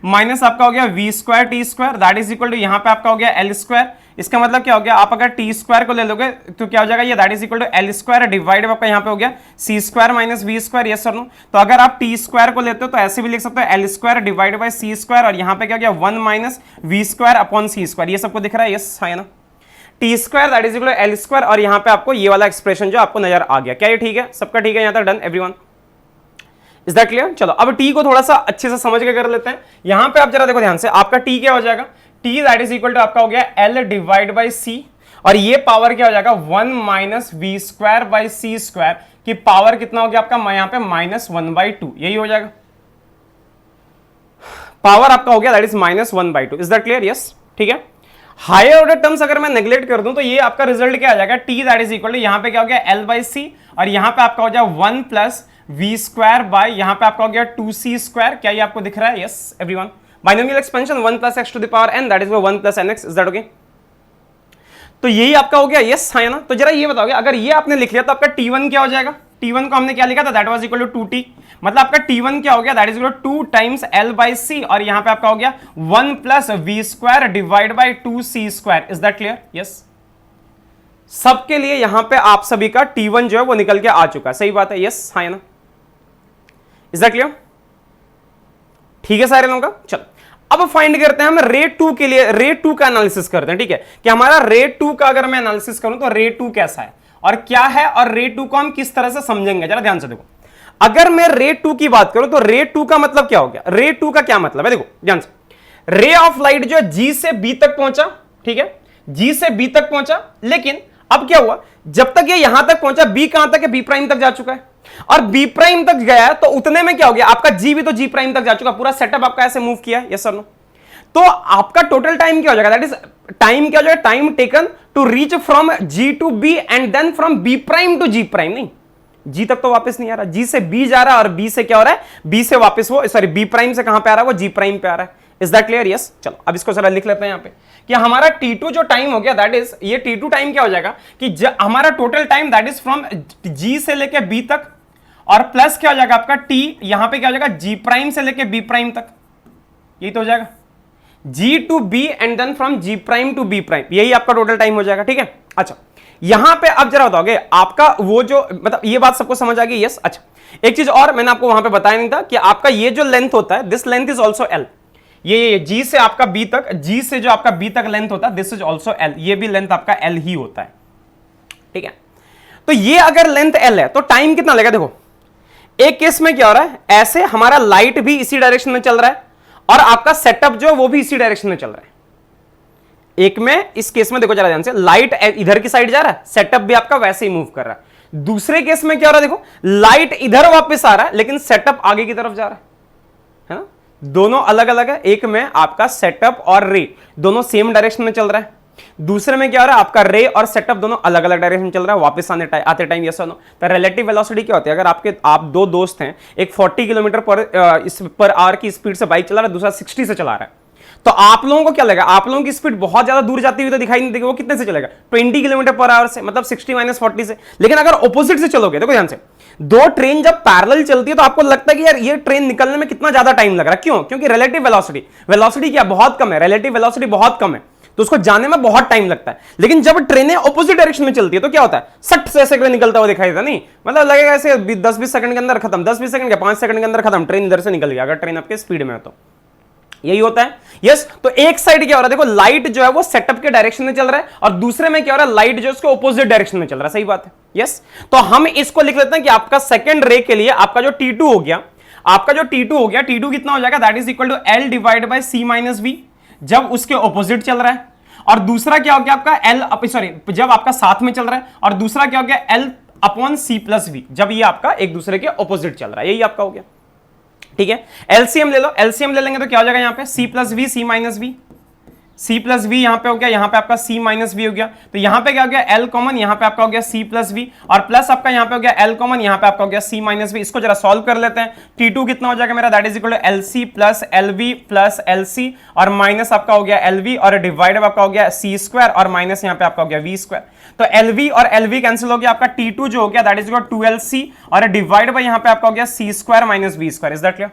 minus आपका हो गया we square T square, that is equal to यहां पे आपका हो गया एल स्क्वायर। इसका मतलब क्या हो गया, आप अगर टी स्क्वायर को ले लोगे तो क्या हो जाएगा, ये that is equal to L square divide आपका यहां पे हो गया सी square minus we square. Yes और नो। तो अगर आप टी स्क्वायर को लेते हो तो ऐसे भी लिख सकते हो L square divide by C square, और यहां पे क्या हो गया 1 minus we square upon C square. ये सबको दिख रहा है, यस है ना। T square that is equal to L square, और यहां पे आपको ये वाला एक्सप्रेशन जो आपको नजर आ गया। क्या ये ठीक है, सबका ठीक है यहां तक, done everyone, is that clear. चलो अब टी को थोड़ा सा अच्छे से समझ के कर लेते हैं। यहां पे आप जरा देखो ध्यान से, आपका टी क्या हो जाएगा, T that is equal to आपका हो गया एल डिवाइड बाय सी, और ये पावर क्या हो जाएगा 1 minus we square by C square की पावर कितना हो गया आपका यहां पे -1/2, यही हो जाएगा। पावर आपका हो गया that is -1/2, is that clear. Yes ठीक है। हायर ऑर्डर टर्म्स अगर मैं नेग्लेक्ट कर दूं तो ये आपका रिजल्ट क्या आ जाएगा, T that is equal to यहां पे क्या हो गया एल बाय सी, और यहां पे आपका हो जाएगा 1 प्लस वी स्क्वायर बाय यहां पे आपका हो गया 2c स्क्वायर। क्या ये आपको दिख रहा है, yes everyone. Binomial expansion 1 plus X to the power n that is 1 plus nx, is that okay. तो यही आपका हो गया, यस है ना। तो जरा ये बताओगे, अगर ये आपने लिख लिया तो आपका t1 क्या हो जाएगा, t1 को हमने क्या लिखा था, that was equal to 2t, मतलब आपका t1 क्या हो गया, that is equal to 2 times l by c, और यहां पे आपका हो गया 1 plus we square divide by 2c square, is that clear. Yes, सबके लिए यहां पे आप सभी का t1 जो है वो निकल के आ चुका है, सही बात है, यस है ना, इज दैट क्लियर। ठीक है सारे लोगों का। चलो अब फाइंड करते हैं हम रेट 2 के लिए, रेट 2 का एनालिसिस करते हैं। ठीक है कि हमारा रेट 2 का अगर मैं एनालिसिस करूं तो रेट 2 कैसा है और क्या है, और रेट 2 को हम किस तरह से समझेंगे, जरा ध्यान से देखो। अगर मैं रेट 2 की बात करूं तो रेट 2 का मतलब क्या हो गया, रेट 2 का क्या मतलब है, देखो ध्यान से। रे ऑफ लाइट जो है जी से बी तक पहुंचा, ठीक है, जी से बी तक पहुंचा, लेकिन अब क्या हुआ, जब तक ये यहां तक पहुंचा, बी कहां तक है, बी प्राइम तक जा चुका है, और बी प्राइम तक गया है, तो उतने में क्या हो गया, आपका जी भी तो जी प्राइम तक जा चुका, पूरा सेटअप आपका ऐसे मूव किया है, यस और नो। तो आपका टोटल टाइम क्या हो जाएगा, दैट इज टाइम क्या हो जाएगा, time taken to reach from G to B and then from B prime to G prime. नहीं, जी तक तो वापस नहीं आ रहा, जी से बी जा रहा है, और बी से क्या हो रहा है, बी से वापस वो सॉरी बी प्राइम से कहां पे आ रहा है, वो जी प्राइम पे आ रहा है, इज दैट क्लियर। यस चलो अब इसको जरा लिख लेते हैं यहां पे कि हमारा T2 जो टाइम हो गया, दैट इज ये T2 टाइम क्या हो जाएगा कि हमारा total time that is from G से लेके बी तक, और प्लस क्या हो जाएगा आपका T यहां पे क्या हो जाएगा जी प्राइम से लेके बी प्राइम तक, यही तो हो जाएगा, G to B and then from G prime to B prime, यही आपका टोटल टाइम हो जाएगा। ठीक है, अच्छा यहां पे अब जरा बताओगे आपका वो जो मतलब ये बात सबको समझ आ गई। यस अच्छा, एक चीज और मैंने आपको वहां पे बताया नहीं था कि आपका ये जो लेंथ होता है, this length is also L, ये जी से आपका बी तक, जी से जो आपका बी तक लेंथ होता है, दिस इज ऑल्सो एल, ये भी लेंथ आपका एल ही होता है। ठीक है, तो ये अगर लेंथ एल है तो टाइम कितना लगेगा, देखो एक केस में क्या हो रहा है, ऐसे हमारा लाइट भी इसी डायरेक्शन में चल रहा है और आपका सेटअप जो वो भी इसी डायरेक्शन में चल रहा है। एक में इस केस में देखो जरा ध्यान से, लाइट इधर की साइड जा रहा है, सेटअप भी आपका वैसे ही मूव कर रहा है। दूसरे केस में क्या हो रहा है, देखो लाइट इधर वापस आ रहा है लेकिन सेटअप आगे की तरफ जा रहा है ना, दोनों अलग अलग है। एक में आपका सेटअप और रे दोनों सेम डायरेक्शन में चल रहा है, दूसरे में क्या हो रहा है, आपका रे और सेटअप दोनों अलग अलग डायरेक्शन में चल रहा है वापस आते टाइम। यस और नो। तो रिलेटिव वेलोसिटी क्या होती है, अगर आप दो दोस्त हैं, एक 40 किलोमीटर पर आवर की स्पीड से बाइक चला रहा है, दूसरा 60 से चला रहा है, तो आप लोगों को क्या लगेगा, आप लोगों की स्पीड बहुत ज्यादा दूर जाती हुई तो दिखाई नहीं देगी, वो कितने से चलेगा 20 किलोमीटर पर आवर से, मतलब 60 माइनस 40 से। लेकिन अगर ऑपोजिट से चलोगे, देखो ध्यान से, दो ट्रेन जब पैरेलल चलती है तो आपको लगता है कि यार ये ट्रेन निकलने में कितना ज्यादा टाइम लग रहा है, क्यों, क्योंकि रिलेटिव वेलोसिटी क्या बहुत कम है, रिलेटिव वेलोसिटी बहुत कम है, तो उसको जाने में बहुत टाइम लगता है। लेकिन जब ट्रेनें ऑपोजिट डायरेक्शन में चलती है तो क्या होता है, 60 से सेकंड निकलता हुआ दिखाई देता, नहीं मतलब लगेगा ऐसे 10-20 सेकंड के अंदर खत्म, 10-20 सेकंड क्या 5 सेकंड के अंदर खत्म, ट्रेन इधर से निकल गया, अगर ट्रेन आपके स्पीड में है तो यही होता है। यस, तो एक साइड क्या हो रहा है, देखो लाइट जो है वो सेटअप के डायरेक्शन में चल रहा है, और दूसरे में क्या हो रहा है, लाइट जो है उसके ऑपोजिट डायरेक्शन में चल रहा है, सही बात है। यस, तो हम इसको लिख लेते हैं कि आपका सेकंड रे के लिए आपका जो T2 हो गया, T2 कितना हो जाएगा, that is equal to L divide by C minus V, जब उसके ऑपोजिट चल रहा है। और दूसरा क्या हो गया आपका L, सॉरी जब आपका साथ में चल रहा है, और दूसरा क्या हो गया L upon C plus V, जब ये आपका एक दूसरे के ऑपोजिट चल रहा है, यही आपका हो गया। ठीक है, एलसीएम ले लो, एलसीएम ले लेंगे तो क्या हो जाएगा यहाँ पे c plus v, c minus v, c plus v यहाँ पे हो गया, यहाँ पे आपका सी माइनस वी हो गया, तो यहाँ पे क्या हो गया एल कॉमन, यहाँ पे आपका हो गया सी प्लस वी, और प्लस आपका यहाँ पे हो गया एल कॉमन, यहाँ पे आपका हो गया सी माइनस वी। इसको जरा सॉल्व कर लेते हैं। T2 कितना हो जाएगा मेरा, that is equal to l c plus l v plus l c, और माइनस आपका हो गया एलवी, और डिवाइड आपका हो गया सी स्क्वायर, और माइनस यहाँ पे आपका हो गया वी स्क्वायर। तो एलवी और एलवी कैंसिल हो गया, आपका T2 जो हो गया that is equal to 2LC, और डिवाइड बाय यहाँ पे आपका हो गया सी square minus we square. Is that clear?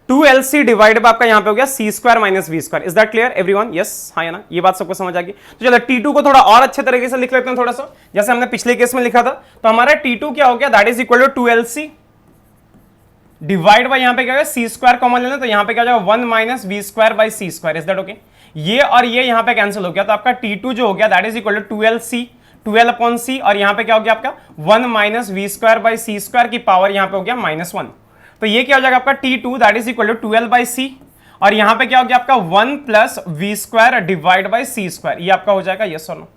2LC divide by आपका यहां पे हो गया सी square minus we square. Is that clear everyone? Yes, हाँ है ना, ये बात सबको समझ आ गई। तो चलो T2 को थोड़ा और अच्छे तरीके से लिख लेते हैं, थोड़ा सा जैसे हमने पिछले केस में लिखा था। तो हमारा T2 क्या हो गया, that is equal to 2LC divide by यहां पे क्या होगा सी स्क्वायर कॉमन लेना, तो यहां पे क्या हो जाएगा 1 minus we square by C square. Is that okay? ये और ये यहां पे कैंसिल हो गया, तो आपका T2 जो हो गया that is equal to 2LC 12 upon c, और यहां पे क्या हो गया आपका 1 minus we square by C square की पावर यहां पे हो गया -1। तो ये क्या हो जाएगा आपका T2 that is equal to 12 by c, और यहां पे क्या हो गया आपका 1 plus we square divide by c square. ये आपका हो जाएगा यस और नो,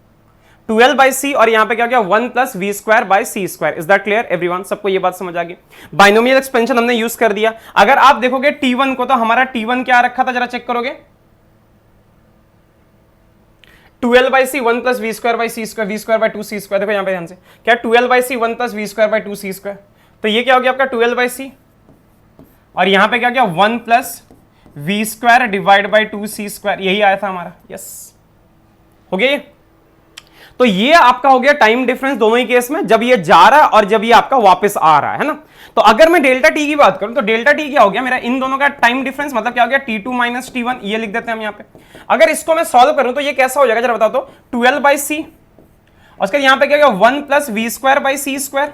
12 बाई सी, और यहां पे क्या हो गया 1 plus we square by c square. Is that clear everyone? सबको ये बात समझ आ गई? बाइनोमियल एक्सपेंशन हमने यूज कर दिया। अगर आप देखोगे T1 को, तो हमारा T1 क्या रखा था, जरा चेक करोगे, 12 by c 1 plus we square by c square, v square by 2 c square. देखो यहां पे ध्यान से, क्या 12 by c 1 plus we square by 2 c square. तो ये क्या हो गया आपका 12 बाई सी, और यहां पे क्या गया 1 plus we square divide by 2 c square, यही आया था हमारा। यस, हो गया ये? तो ये आपका हो गया टाइम डिफरेंस दोनों ही केस में, जब ये जा रहा है और जब ये आपका वापस आ रहा है ना। तो अगर मैं डेल्टा टी की बात करूं, तो डेल्टा टी क्या हो गया मेरा, इन दोनों का टाइम डिफरेंस, मतलब क्या हो गया T2 माइनस T1, ये लिख देते हैं हम यहां पे। अगर इसको मैं सॉल्व करूं तो ये कैसा हो जाएगा, जरा बताओ तो, 12 बाई सी, और उसके यहां पे क्या हो गया 1 plus we square by c square,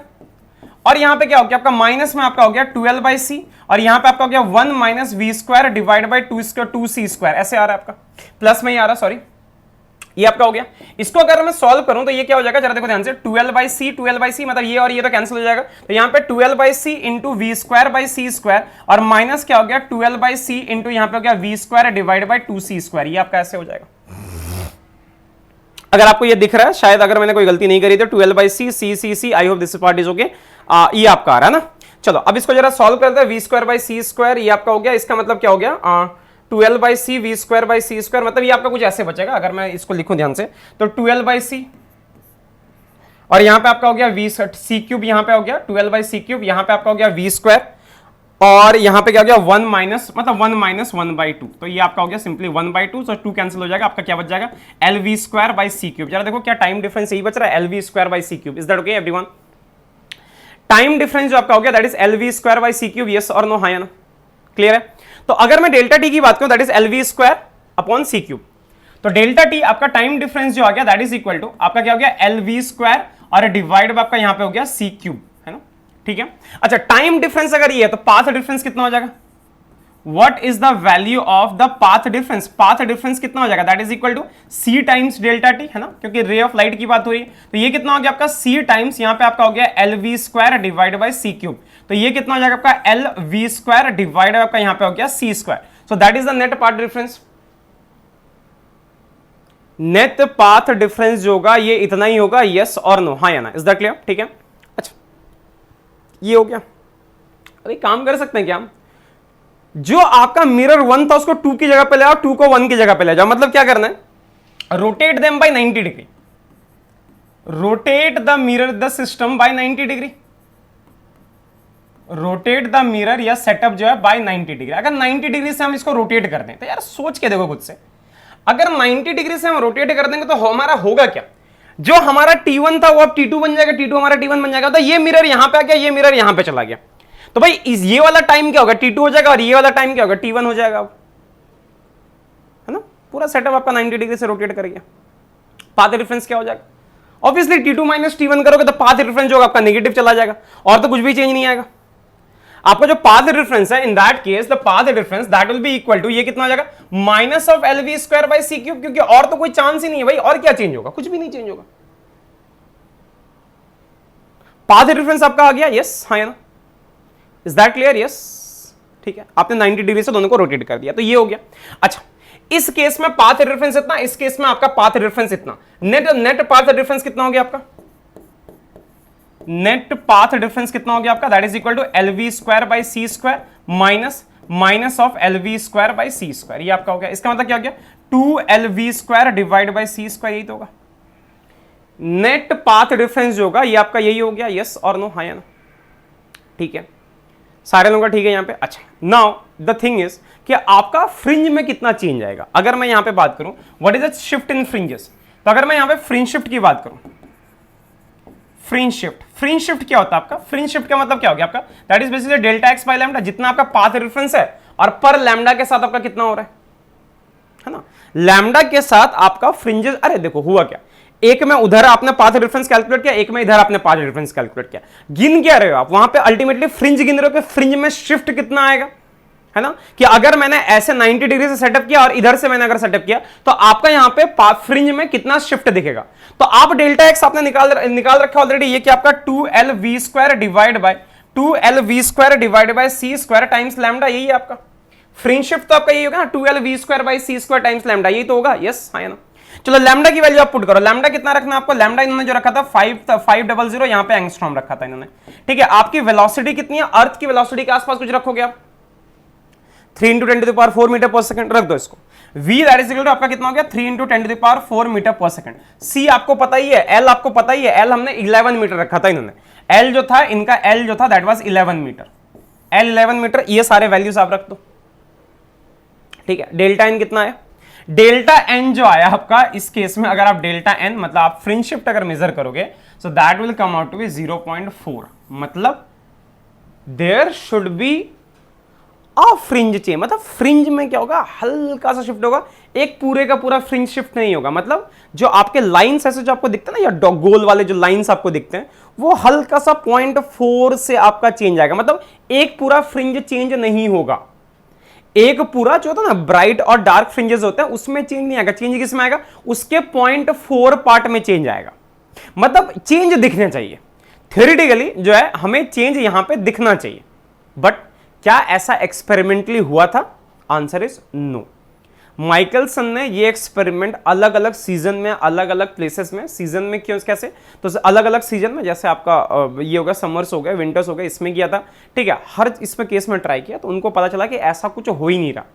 और यहां पे क्या हो गया आपका माइनस में आपका हो गया 12 बाई सी, और यहां पे आपका हो गया 1 minus we square divide by 2 square 2 c square. ऐसे आ रहा है आपका, प्लस में ही आ रहा, सॉरी, ये आपका हो गया। इसको अगर मैं सॉल्व करूं तो ये क्या हो जाएगा, जरा देखो ध्यान से, 12 बाई सी मतलब ये और ये तो कैंसिल हो जाएगा, तो यहां पे 12 by c into v square by c square, और माइनस क्या हो गया 12 बाई सी इंटू यहां पे हो गया we square divide by 2 c square. ये आपका ऐसे हो जाएगा। अगर आपको ये दिख रहा है, शायद अगर मैंने कोई गलती नहीं करी तो 12 by c c c c, I hope this part is okay. ये आपका आ रहा है ना। चलो अब इसको जरा सॉल्व करते हैं, v square by c square, ये आपका हो गया। इसका मतलब क्या हो गया 12 by c v square by c square, मतलब ये आपका कुछ ऐसे बचेगा। अगर मैं इसको लिखूं ध्यान से, तो 12 बाई सी, और यहां पे आपका हो गया वी सी क्यूब, यहां पे हो गया 12 बाई सी क्यूब, यहां पे आपका हो गया वी स्क्वायर, और यहां पे क्या हो गया 1 माइनस, मतलब 1 माइनस 1 बाई 2, तो ये आपका हो गया सिंपली 1 बाई 2, तो 2 कैंसिल हो जाएगा, आपका क्या बच जाएगा l v square by c cube. जरा देखो क्या टाइम डिफरेंस यही बच रहा है, l v square by c cube. Is that okay everyone? Time difference जो आपका हो गया that is l v square by c cube. Yes और नो? हाँ या ना? क्लियर है? तो अगर मैं डेल्टा टी की बात करूं that is l v square upon c cube, तो डेल्टा टी आपका टाइम डिफरेंस जो आ गया दैट इज इक्वल टू आपका क्या हो गया एल वी स्क्वायर, और डिवाइड आपका यहां पे हो गया सी क्यूब, है ना? ठीक है। अच्छा, टाइम डिफरेंस अगर ये है तो पाथ डिफरेंस कितना हो जाएगा, what is the value of the path difference, path difference कितना हो जाएगा, that is equal to c times delta t, है ना, क्योंकि रे ऑफ लाइट की बात हो रही है। तो ये कितना हो गया आपका सी टाइम्स, यहां पे आपका हो गया l v square divide by c cube, तो ये कितना हो जाएगा आपका एल वी स्क्वायर डिवाइड आपका यहां पे हो गया सी square. So that is the net path difference. Net path difference जो होगा ये इतना ही होगा, यस और नो? हाँ या ना? Is that clear? ठीक है। अच्छा, ये हो गया। अरे काम कर सकते हैं क्या हम, जो आपका मिरर 1 था उसको 2 की जगह पे ले आओ, 2 को 1 की जगह पे ले जाओ। मतलब क्या करना है, rotate them by 90 degree, rotate the mirror the system by 90 degree, rotate the mirror या सेटअप जो है बाय 90 डिग्री। अगर 90 डिग्री से हम इसको रोटेट कर दें तो यार सोच के देखो खुद से, अगर 90 डिग्री से हम रोटेट कर देंगे तो हमारा होगा क्या, जो हमारा T1 था वो अब T2 बन जाएगा, T2 हमारा T1 बन जाएगा। तो ये मिरर यहां पे आ गया, ये मिरर यहां पे चला गया, तो भाई ये वाला टाइम क्या होगा, T2 हो जाएगा, और ये वाला टाइम क्या होगा, T1 हो जाएगा, है ना? पूरा सेटअप आपका 90 डिग्री से रोटेट कर गया। पाथ डिफरेंस क्या हो जाएगा, ऑब्वियसली T2 माइनस T1 करोगे तो पाथ डिफरेंस जो होगा आपका नेगेटिव चला जाएगा, और तो कुछ भी चेंज नहीं आएगा। आपका जो पाथ डिफरेंस है in that case the path difference that will be equal to, ये कितना हो जाएगा minus of l v square by c cube, क्योंकि और तो कोई चांस ही नहीं है भाई, और क्या चेंज होगा, कुछ भी नहीं चेंज होगा। पाथ डिफरेंस आपका आ गया, यस हाँ या ना? Is that clear? यस, ठीक है। आपने 90 डिग्री से दोनों को रोटेट कर दिया, तो ये हो गया। अच्छा, इस केस में पाथ डिफरेंस इतना, इस केस में आपका पाथ डिफरेंस इतना, नेट पाथ डिफरेंस कितना हो गया आपका, नेट पाथ डिफरेंस कितना हो गया आपका, that is equal to LV square by c square minus of LV square by c square, ये आपका हो गया। इसका मतलब क्या हो गया, 2LV square divide by c square, यही तो होगा नेट पाथ डिफरेंस जो होगा, ये आपका यही हो गया। यस और नो, हाँ या ना, ठीक है, सारे लोगों का ठीक है यहाँ पे। अच्छा, नाउ द थिंग इज कि आपका फ्रिंज में कितना चेंज आएगा। अगर मैं यहाँ पे बात करूं what is the shift in fringes, तो अगर मैं यहाँ पे फ्रिंज शिफ्ट की बात करूं, फ्रिंज शिफ्ट क्या होता है आपका, फ्रिंज शिफ्ट का मतलब क्या हो गया आपका, that is basically delta x by lambda, जितना आपका पाथ रेफरेंस है और पर लैम्डा के साथ आपका कितना हो रहा है ना, लैम्डा के साथ आपका फ्रिंजेस। अरे देखो हुआ क्या, एक में उधर आपने पाथ रेफरेंस कैलकुलेट किया, एक में इधर आपने पाथ रेफरेंस कैलकुलेट किया, गिन क्या रहे हो आप वहां पे, अल्टीमेटली फ्रिंज गिन रहे हो कि फ्रिंज में शिफ्ट कितना आएगा, है ना, कि अगर मैंने ऐसे 90 डिग्री से सेटअप किया और इधर से मैंने अगर सेटअप किया तो आपका यहां पे फ्रिंज में कितना शिफ्ट दिखेगा। तो आप डेल्टा एक्स आपने निकाल रखा ऑलरेडी, ये कि आपका 2LV square divide by C square times lambda, यही है आपका फ्रिंज शिफ्ट। तो आपका यही होगा ना 2LV square by C square times lambda, यही तो होगा। यस हाँ ना। चलो लैम्डा की वैल्यू आप पुट करो, लैम्डा कितना रखना आपको, लैम्डा इन्होंने जो रखा था 500, यहां पे एंगस्ट्रॉम रखा था इन्होंने, ठीक है। आपकी वेलोसिटी कितनी है, अर्थ की वेलोसिटी के आसपास कुछ रखोगे आप, 3 × 10⁴ मीटर पर सेकंड रख दो इसको। v that is equal to आपका कितना हो गया, 3 × 10⁴ मीटर पर सेकंड। c आपको पता ही है, l आपको पता ही है, l हमने 11 मीटर रखा था इन्होंने, l जो था इनका, l जो था that was 11 metre, l 11 metre, ये सारे वैल्यूज आप रख दो, ठीक है। डेल्टा n कितना है, डेल्टा n जो आया आपका इस केस में, अगर आप डेल्टा n मतलब आप फ्रिंज शिफ्ट अगर मेजर करोगे so that will come out to be 0.4, मतलब there should be fringe change, मतलब फ्रिंज में क्या होगा, हल्का सा शिफ्ट होगा, एक पूरे का पूरा फ्रिंज शिफ्ट नहीं होगा। मतलब जो आपके लाइंस ऐसे जो आपको दिखते हैं ना, या गोल वाले जो लाइंस आपको दिखते हैं, वो हल्का सा 0.4 से आपका चेंज आएगा, मतलब एक पूरा फ्रिंज चेंज नहीं होगा। एक पूरा जो होता है ना ब्राइट और डार्क फ्रिंजेस होते हैं उसमें चेंज नहीं आएगा, चेंज किसमें आएगा, उसके 0.4 पार्ट में चेंज आएगा। मतलब चेंज दिखना चाहिए, थ्योरेटिकली जो है हमें चेंज यहां पे दिखना चाहिए, बट क्या ऐसा एक्सपेरिमेंटली हुआ था, आंसर इज नो। माइकलसन ने ये एक्सपेरिमेंट अलग अलग सीजन में, अलग अलग प्लेसेस में, सीजन में क्यों कैसे, तो अलग अलग सीजन में, जैसे आपका ये होगा समर्स हो गए, विंटर्स हो गए, इसमें किया था, ठीक है, हर इसमें केस में ट्राई किया, तो उनको पता चला कि ऐसा कुछ हो ही नहीं रहा,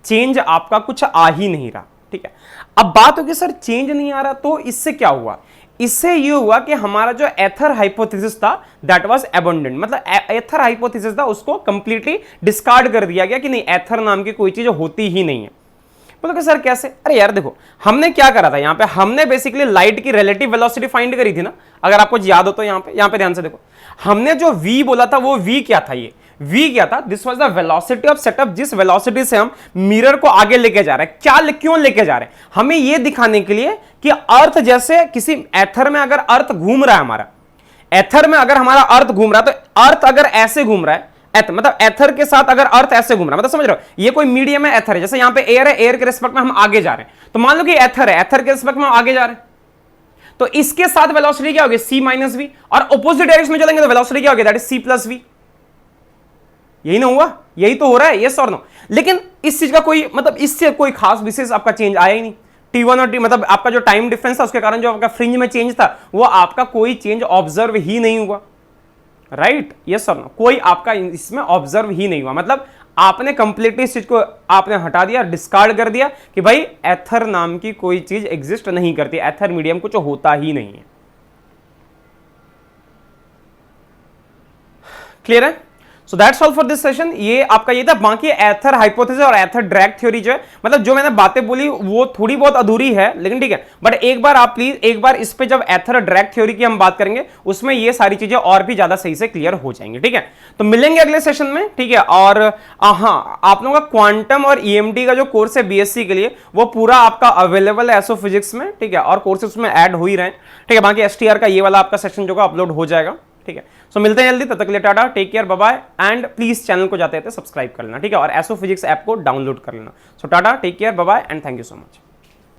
चेंज आपका कुछ आ ही नहीं रहा, ठीक है। अब बात होगी सर चेंज नहीं आ रहा, तो इससे क्या हुआ, इससे ये हुआ कि हमारा जो एथर हाइपोथेसिस था दैट वाज अबंडेंट, मतलब एथर हाइपोथेसिस था उसको कंप्लीटली डिस्कार्ड कर दिया गया कि नहीं, एथर नाम की कोई चीज होती ही नहीं है। बोलो सर कैसे, अरे यार देखो हमने क्या करा था यहाँ पे, हमने बेसिकली लाइट की रिलेटिव वेलोसिटी फाइंड करी थी ना, अगर आपको याद हो तो यहाँ पे ध्यान से देखो, हमने जो v बोला था वो v क्या था, ये v क्या था, this was the velocity of setup, जिस वेलोसिटी से हम मिरर को आगे लेके जा रहे हैं। क्या क्यों लेके जा रहे हैं, हमें ये दिखाने के लिए कि अर्थ जैसे किसी एथर में अगर अर्थ घूम रहा है, हमारा एथर में अगर हमारा अर्थ घूम रहा है, तो अर्थ अगर ऐसे घूम रहा है, मतलब एथर के साथ अगर अर्थ ऐसे घूम रहा है, मतलब समझ रहे हो, ये कोई मीडियम है, एथर है, जैसे यहां पे एयर है, एयर के रिस्पेक्ट में हम आगे जा रहे हैं, तो मान लो कि एथर है, एथर के रिस्पेक्ट में हम आगे जा रहे हैं, तो इसके साथ वेलोसिटी क्या होगी, c माइनस वी, और ऑपोजिट डायरेक्शन में चलेंगे तो वेलोसिटी क्या होगी, that is c plus v. यही ना हुआ, यही तो हो रहा है, यस और नो। लेकिन इस चीज का कोई मतलब इससे कोई खास विशेष आपका चेंज आया ही नहीं, t1 और t मतलब आपका जो टाइम डिफरेंस था उसके कारण जो आपका फ्रिंज में चेंज था वो आपका कोई चेंज ऑब्जर्व ही नहीं हुआ, राइट, यस और नो, कोई आपका इसमें ऑब्जर्व ही नहीं हुआ। मतलब आपने कंप्लीटली इस चीज को आपने हटा दिया, डिस्कार्ड कर दिया कि भाई एथर नाम की कोई चीज एग्जिस्ट नहीं करती, एथर मीडियम कुछ होता ही नहीं है। क्लियर है, so that's all for this session. ये आपका ये था, बाकी एथर हाइपोथेसिस और एथर ड्रैग थ्योरी जो है, मतलब जो मैंने बातें बोली वो थोड़ी बहुत अधूरी है, लेकिन ठीक है, बट एक बार आप प्लीज एक बार इस पे जब एथर ड्रैग थ्योरी की हम बात करेंगे उसमें ये सारी चीजें और भी ज्यादा सही से क्लियर हो जाएंगी, ठीक है। तो मिलेंगे अगले सेशन में, ठीक है। और हाँ, आप लोगों का क्वांटम और ईएमटी का जो कोर्स है बीएससी के लिए वो पूरा आपका अवेलेबल है एस्ट्रोफिजिक्स में, ठीक है, और कोर्सेज में ऐड हो ही रहे हैं, ठीक है। बाकी एसटीआर का ये वाला आपका सेशन जो अपलोड हो जाएगा, ठीक है। सो मिलते हैं जल्दी, तब तक के लिए टाटा, take care, bye bye, and please channel को जाते हैं सब्सक्राइब कर लेना, ठीक है, और एस्ट्रोफिजिक्स ऐप को डाउनलोड कर लेना। So tata, take care, bye bye, and thank you so much.